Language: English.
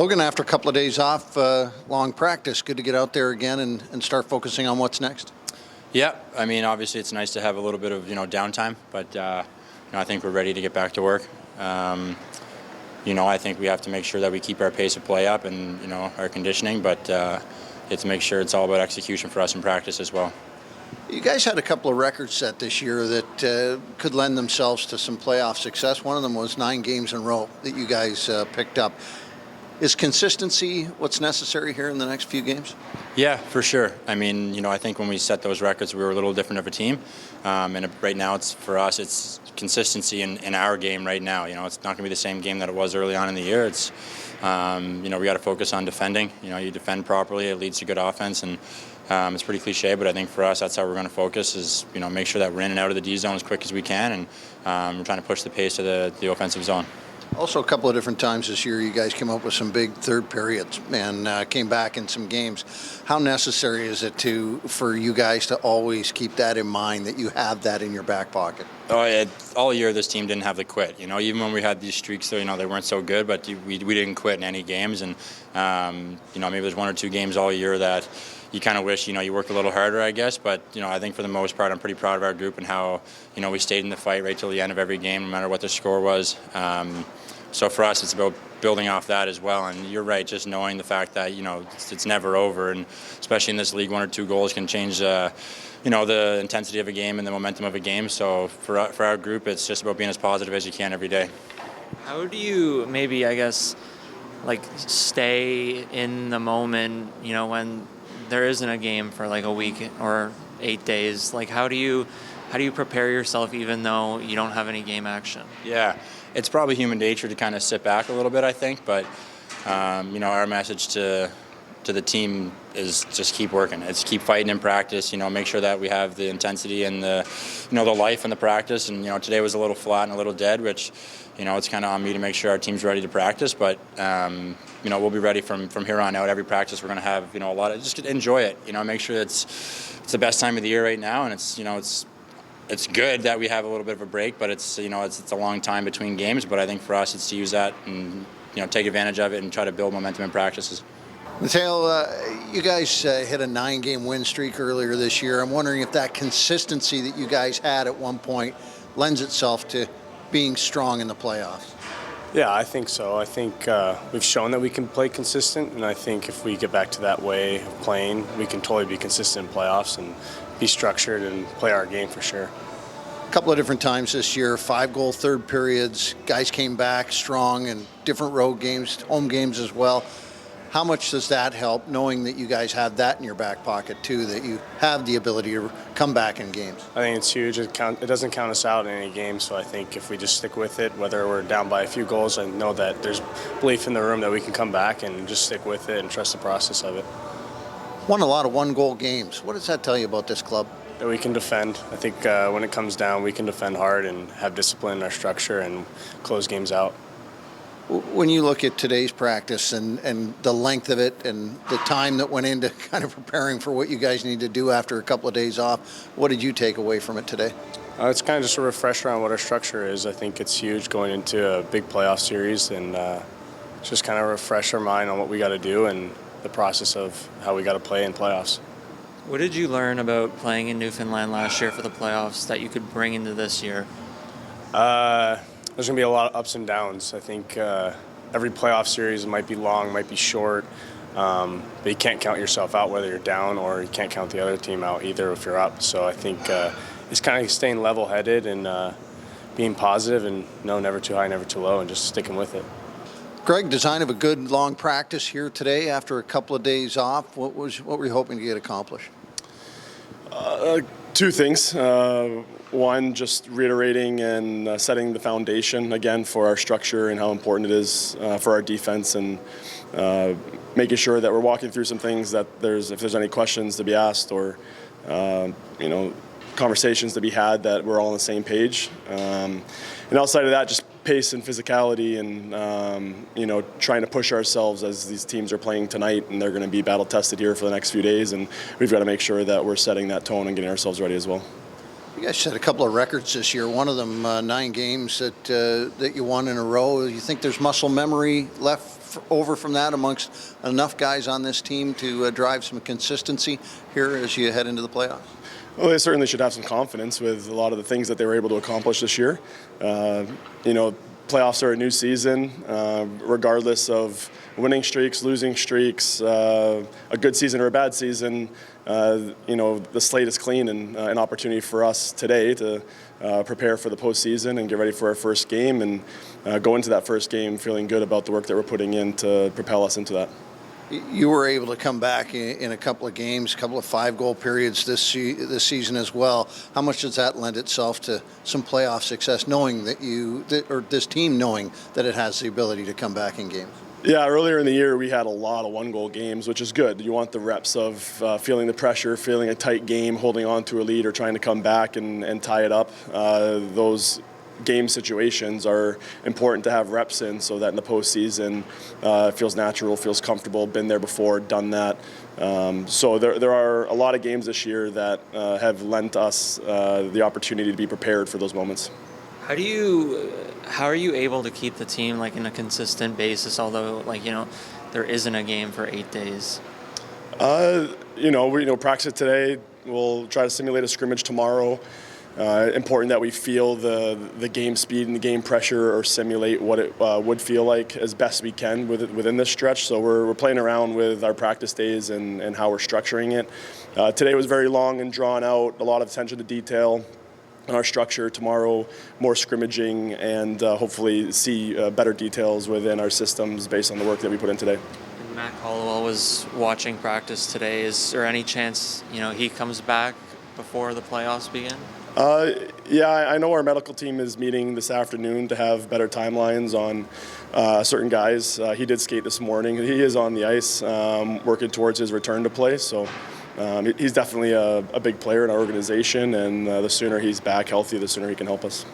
Logan, after a couple of days off, long practice, good to get out there again and start focusing on what's next. Yeah, I mean, obviously it's nice to have a little bit of downtime, but I think we're ready to get back to work. I think we have to make sure that we keep our pace of play up and our conditioning, but it's make sure it's all about execution for us in practice as well. You guys had a couple of records set this year that could lend themselves to some playoff success. One of them was 9 games in a row that you guys picked up. Is consistency what's necessary here in the next few games? Yeah, for sure. I mean, I think when we set those records, we were a little different of a team. And right now, for us, it's consistency in our game right now. It's not going to be the same game that it was early on in the year. It's, we got to focus on defending. You defend properly, it leads to good offense. And it's pretty cliche, but I think for us, that's how we're going to focus is, make sure that we're in and out of the D zone as quick as we can. And we're trying to push the pace of the offensive zone. Also, a couple of different times this year, you guys came up with some big third periods and came back in some games. How necessary is it for you guys to always keep that in mind, that you have that in your back pocket? Oh, yeah, all year this team didn't have the quit. Even when we had these streaks, they weren't so good, but we didn't quit in any games. And maybe there's 1 or 2 games all year that you kind of wish you worked a little harder, I guess. But I think for the most part, I'm pretty proud of our group and how we stayed in the fight right till the end of every game, no matter what the score was. So for us, it's about building off that as well. And you're right, just knowing the fact that it's never over, and especially in this league, 1 or 2 goals can change the intensity of a game and the momentum of a game. So for our group, it's just about being as positive as you can every day. How do you maybe, I guess, stay in the moment, when there isn't a game for a week or 8 days? How do you prepare yourself even though you don't have any game action? Yeah, it's probably human nature to kind of sit back a little bit, I think. But our message to the team is just keep working. It's keep fighting in practice. Make sure that we have the intensity and the life in the practice. And today was a little flat and a little dead, which it's kind of on me to make sure our team's ready to practice. But we'll be ready from here on out. Every practice we're going to have a lot of just enjoy it. Make sure it's the best time of the year right now, and it's good that we have a little bit of a break, but it's a long time between games. But I think for us, it's to use that and take advantage of it and try to build momentum in practices. Matteo, you guys hit a 9-game win streak earlier this year. I'm wondering if that consistency that you guys had at one point lends itself to being strong in the playoffs. Yeah, I think so. I think we've shown that we can play consistent, and I think if we get back to that way of playing, we can totally be consistent in playoffs and be structured and play our game for sure. A couple of different times this year, 5-goal third periods, guys came back strong in different road games, home games as well. How much does that help, knowing that you guys have that in your back pocket too, that you have the ability to come back in games? I think it's huge. It doesn't count us out in any game, so I think if we just stick with it, whether we're down by a few goals, I know that there's belief in the room that we can come back and just stick with it and trust the process of it. Won a lot of 1-goal games. What does that tell you about this club? That we can defend. I think when it comes down, we can defend hard and have discipline in our structure and close games out. When you look at today's practice and the length of it and the time that went into kind of preparing for what you guys need to do after a couple of days off, what did you take away from it today? It's kind of just a refresher on what our structure is. I think it's huge going into a big playoff series, and just kind of refresh our mind on what we got to do and the process of how we got to play in playoffs. What did you learn about playing in Newfoundland last year for the playoffs that you could bring into this year? There's going to be a lot of ups and downs. I think every playoff series might be long, might be short, but you can't count yourself out whether you're down, or you can't count the other team out either if you're up. So I think it's kind of staying level-headed and being positive and never too high, never too low, and just sticking with it. Greg, design of a good long practice here today after a couple of days off. What were you hoping to get accomplished? 2 things. One, just reiterating and setting the foundation again for our structure and how important it is for our defense, and making sure that we're walking through some things that if there's any questions to be asked or conversations to be had, that we're all on the same page. And outside of that, just pace and physicality and, trying to push ourselves as these teams are playing tonight, and they're going to be battle tested here for the next few days. And we've got to make sure that we're setting that tone and getting ourselves ready as well. You guys set a couple of records this year. One of them, 9 games that you won in a row. You think there's muscle memory left over from that amongst enough guys on this team to drive some consistency here as you head into the playoffs? Well, they certainly should have some confidence with a lot of the things that they were able to accomplish this year. Playoffs are a new season, regardless of winning streaks, losing streaks, a good season or a bad season. The slate is clean and an opportunity for us today to prepare for the postseason and get ready for our first game and go into that first game feeling good about the work that we're putting in to propel us into that. You were able to come back in a couple of games, a couple of 5-goal periods this season as well. How much does that lend itself to some playoff success, knowing or this team knowing that it has the ability to come back in games? Yeah, earlier in the year we had a lot of 1-goal games, which is good. You want the reps of feeling the pressure, feeling a tight game, holding on to a lead or trying to come back and tie it up. Those game situations are important to have reps in so that in the postseason it feels natural, feels comfortable, been there before, done that. So there are a lot of games this year that have lent us the opportunity to be prepared for those moments. How are you able to keep the team like in a consistent basis, although there isn't a game for 8 days? We practice it today. We'll try to simulate a scrimmage tomorrow. Important that we feel the game speed and the game pressure or simulate what it would feel like as best we can within this stretch. So we're playing around with our practice days and how we're structuring it. Today was very long and drawn out, a lot of attention to detail in our structure. Tomorrow, more scrimmaging and hopefully see better details within our systems based on the work that we put in today. Matt Caldwell was watching practice today. Is there any chance he comes back before the playoffs begin? Yeah, I know our medical team is meeting this afternoon to have better timelines on certain guys. He did skate this morning. He is on the ice working towards his return to play. So he's definitely a big player in our organization, and the sooner he's back healthy, the sooner he can help us.